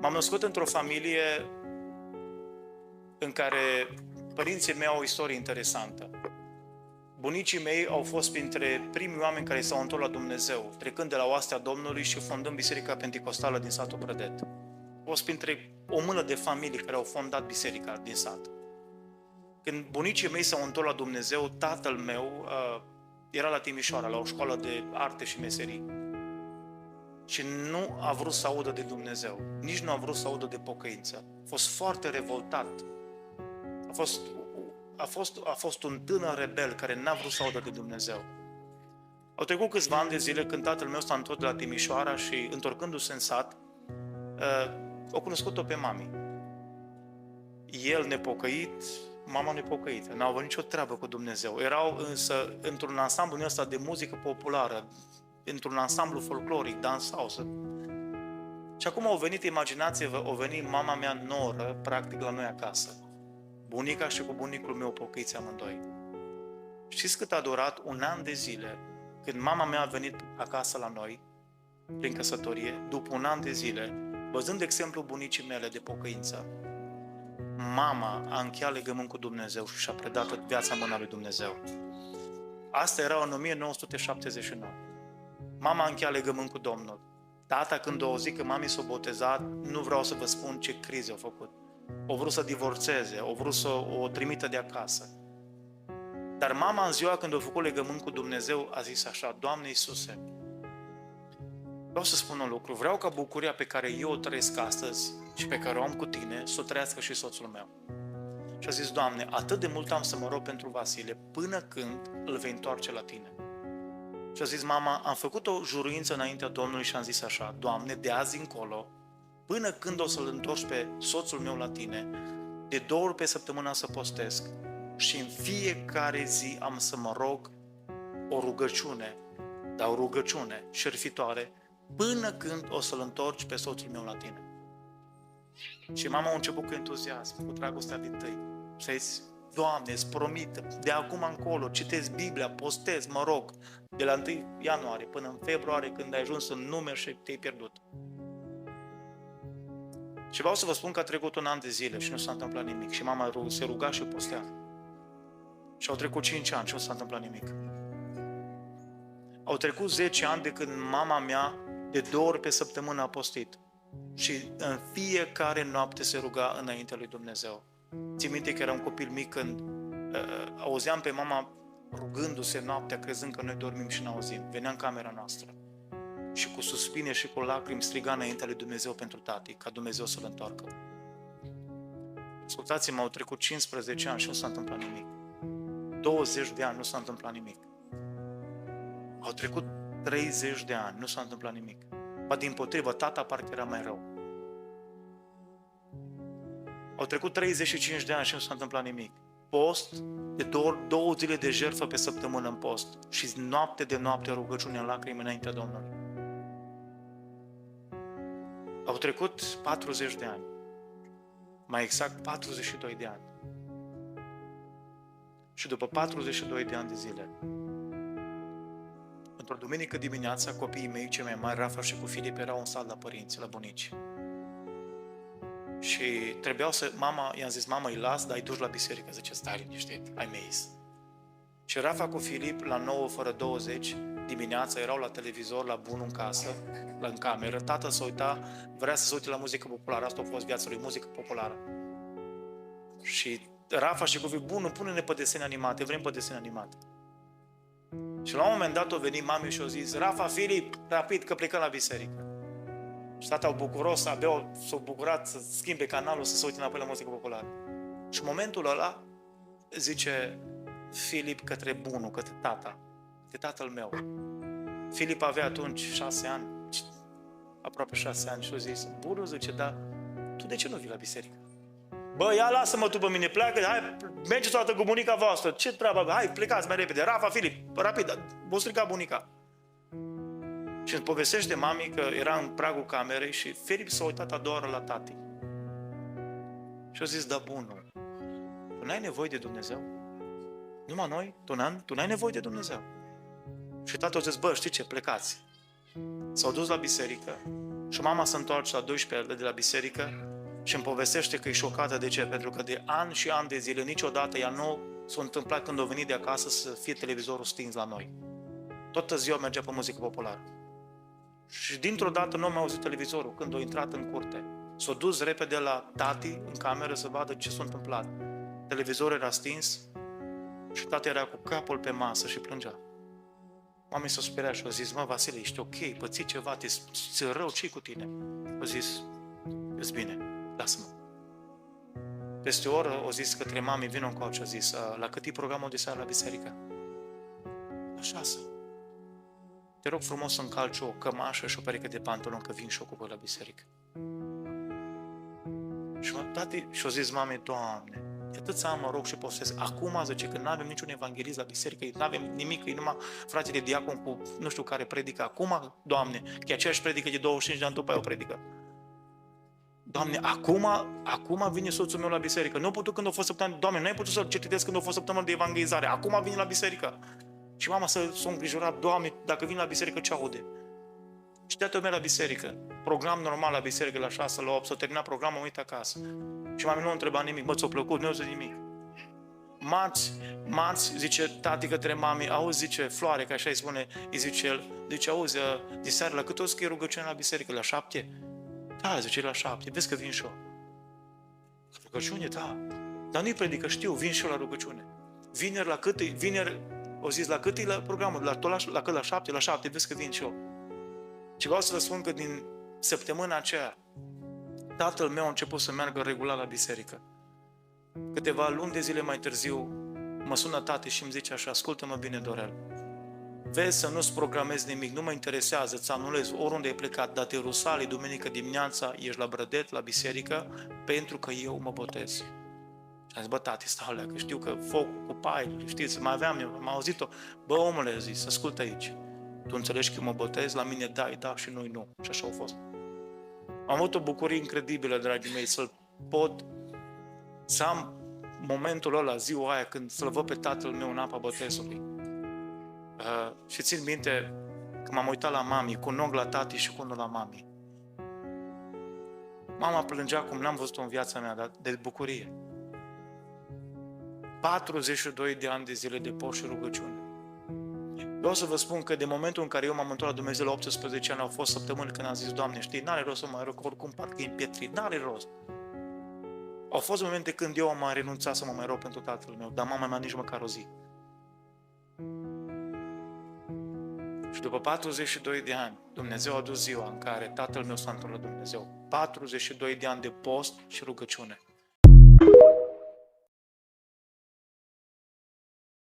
M-am născut într-o familie în care părinții mei au o istorie interesantă. Bunicii mei au fost printre primii oameni care s-au întors la Dumnezeu, trecând de la oastea Domnului și fondând Biserica Pentecostală din satul Prădet. Au fost printre o mână de familii care au fondat biserica din sat. Când bunicii mei s-au întors la Dumnezeu, tatăl meu era la Timișoara, la o școală de arte și meserii. Și nu a vrut să audă de Dumnezeu, nici nu a vrut să audă de pocăință. A fost foarte revoltat. A fost un tânăr rebel care n-a vrut să audă de Dumnezeu. Au trecut câțiva ani de zile când tatăl meu s-a întors de la Timișoara și, întorcându-se în sat, au cunoscut-o pe mami. El nepocăit, mama nepocăită. N-au avut nicio treabă cu Dumnezeu. Erau însă într-un ansamblu ăsta de muzică populară, într-un ansamblu folcloric, dansau. Și acum au venit, imaginați-vă, au venit mama mea noră, practic, la noi acasă. Bunica și cu bunicul meu pocăiți amândoi. Știți cât a durat? Un an de zile, când mama mea a venit acasă la noi, prin căsătorie, după un an de zile, văzând exemplu bunicii mele de pocăință, mama a încheiat legământ cu Dumnezeu și și-a predat viața în mâna lui Dumnezeu. Asta era în 1979. Mama a încheiat legământ cu Domnul. Tata, când o zi că mami s-a botezat, nu vreau să vă spun ce crize au făcut. Au vrut să divorțeze, au vrut să o trimită de acasă. Dar mama, în ziua când a făcut legământ cu Dumnezeu, a zis așa: Doamne Iisuse, vreau să spun un lucru, vreau ca bucuria pe care eu o trăiesc astăzi și pe care o am cu Tine, să o trăiască și soțul meu. Și a zis: Doamne, atât de mult am să mă rog pentru Vasile până când îl vei întoarce la Tine. Și a zis mama: am făcut o juruință înaintea Domnului și am zis așa: Doamne, de azi încolo, până când o să-l întorci pe soțul meu la Tine, de 2 ori pe săptămână să postesc și în fiecare zi am să mă rog o rugăciune, dar o rugăciune șerfitoare, până când o să-l întorci pe soțul meu la Tine. Și mama a început cu entuziasm, cu dragostea din tâi. Și a zis: Doamne, îți promit, de acum încolo citesc Biblia, postez, mă rog, de la 1 ianuarie până în februarie, când ai ajuns în numeri și te-ai pierdut. Și vreau să vă spun că a trecut un an de zile și nu s-a întâmplat nimic. Și mama se ruga și postea. Și au trecut 5 ani și nu s-a întâmplat nimic. Au trecut 10 ani de când mama mea de 2 ori pe săptămână a postit. Și în fiecare noapte se ruga înaintea lui Dumnezeu. Țin minte că eram copil mic când auzeam pe mama rugându-se noaptea, crezând că noi dormim și n-auzim. Venea în camera noastră și cu suspine și cu lacrimi striga înaintea lui Dumnezeu pentru tati, ca Dumnezeu să-l întoarcă. Ascultați-mă, au trecut 15 ani și nu s-a întâmplat nimic. 20 de ani nu s-a întâmplat nimic. Au trecut 30 de ani, nu s-a întâmplat nimic. Ba dimpotrivă, tata parcă era mai rău. Au trecut 35 de ani și nu s-a întâmplat nimic. Post, de 2 zile de jertfă pe săptămână în post și noapte de noapte rugăciune în lacrimi înaintea Domnului. Au trecut 40 de ani. Mai exact 42 de ani. Și după 42 de ani de zile, într-o duminică dimineața, copiii mei cei mai mari, Rafa și cu Filip, erau în sală la părinți, la bunici. Și trebuiau să, i-am zis: mama, îi las, dar îi duci la biserică. Zice: stai liniștit, ai meiz. Și Rafa cu Filip, la 9 fără 20 dimineața, erau la televizor, la bunul în casă, în cameră. Tata se uita, vrea să se uite la muzică populară. Asta a fost viața lui, muzică populară. Și Rafa și cu Filip: bunul, pune-ne pe desene animate, vrem pe desene animate. Și la un moment dat a venit mami și a zis: Rafa, Filip, rapid, că plecăm la biserică. Și tata, bucuros, abia s-a bucurat să schimbe canalul, să se uite înapoi la muzică populară. Și în momentul ăla zice Filip către bunul, către tata, de tatăl meu. Filip avea atunci 6 ani, aproape 6 ani, și a zis: bunul, zice, dar tu de ce nu vii la biserică? Bă, ia lasă-mă tu pe mine, pleacă, hai, mergeți toată cu bunica voastră, ce treabă, hai, plecați mai repede, Rafa, Filip, rapid, vă strica bunica. Și îmi povestește mami că era în pragul camerei și Filip s-a uitat a doua oră la tati. Și a zis: da, bunul, tu n-ai nevoie de Dumnezeu? Numai noi? Tu n-ai nevoie de Dumnezeu? Și tatăl a zis: bă, știi ce, plecați. S-au dus la biserică Și mama se întoarce la 12 de la biserică și îmi povestește că e șocată. De ce? Pentru că de ani și ani de zile, niciodată ea nu s-a întâmplat când a venit de acasă să fie televizorul stins la noi. Toată ziua mergea pe muzică populară. Și dintr-o dată nu am auzit televizorul când a intrat în curte. S-a dus repede la tati în cameră să vadă ce s-a întâmplat. Televizorul era stins și tati era cu capul pe masă și plângea. Oamenii s-au speriat și au zis: mă, Vasile, ești ok, pății ceva, ți-e rău, ce-i cu tine? Au zis: e bine, lasă-mă. Peste o oră au zis către mami: vină încoace, a zis: la cât e programul de seară la biserică? La 6. Te rog frumos să încalci o cămașă și o pereche de pantaloni, că vin și eu cu voi la biserică. Și-au zis mami: Doamne, de atâția ani mă rog și postez. Acum, zice, că nu avem niciun evanghelist la biserică, nu avem nimic, e numai fratele diacon cu nu știu care predică. Acum, Doamne, că aceeași predică de 25 de ani după aia o predică. Doamne, acum vine soțul meu la biserică. Nu a putut când a fost săptămână. Doamne, nu ai putut să-l citesc când a fost săptămână de evangelizare. Acum vine la biserică. Și mama s-a îngrijorat: Doamne, dacă vin la biserică, ce aude? Și tatăl meu la biserică. Program normal la biserică la 6, la 8, s-a terminat programul, am uit acasă. Și mami nu a întrebat nimic: mă, ți-a plăcut? Nu a zis nimic. Marți, zice tati către mami: auzi, zice, Floare, că așa îi spune, îi zice el, zice: auzi, de seară, la cât o să e rugăciune la biserică? La 7? Da, zice, la 7, vezi că vin și eu. Rugăciune, da. Dar nu-i predică, știu, vin și eu la rugăciune. Vineri, la cât e? Vineri, o zis, la cât e la programul? La cât? La 7? La 7, vezi că vin și eu. Și vreau să vă spun că din săptămâna aceea, tatăl meu a început să meargă regulat la biserică. Câteva luni de zile mai târziu, mă sună tati și îmi zice așa: ascultă-mă bine, Dorel, vezi să nu-ți programezi nimic, nu mă interesează, îți anulez oriunde ai plecat, dar te rusali duminică dimineața, ești la Brădet, la biserică, pentru că eu mă botez. Și am zis: bă, tati, stai alea, că știu că focul cu pai, știți, mai aveam eu, am auzit-o. Bă, omule, a zis, ascultă aici, tu înțelegi că mă botez, la mine dai, da, și noi nu. Și așa a fost. Am avut o bucurie incredibilă, dragii mei, să am momentul ăla, ziua aia, când să-l văd pe tatăl meu în apa botezului. Și țin minte că m-am uitat la mami, cu un ochi la tati și cu unul la mami. Mama plângea cum n-am văzut-o în viața mea, dar de bucurie. 42 de ani de zile de post și rugăciune. Vreau să vă spun că de momentul în care eu m-am întors la Dumnezeu la 18 ani, au fost săptămâni când am zis: Doamne, știi, n-are rost să mă rog, oricum parcă e împietrit, n-are rost. Au fost momente când eu am renunțat să mă mai rog pentru tatăl meu, dar mama mea nici măcar o zi. Și după 42 de ani, Dumnezeu a adus ziua în care tatăl meu s-a întors la Dumnezeu. 42 de ani de post și rugăciune.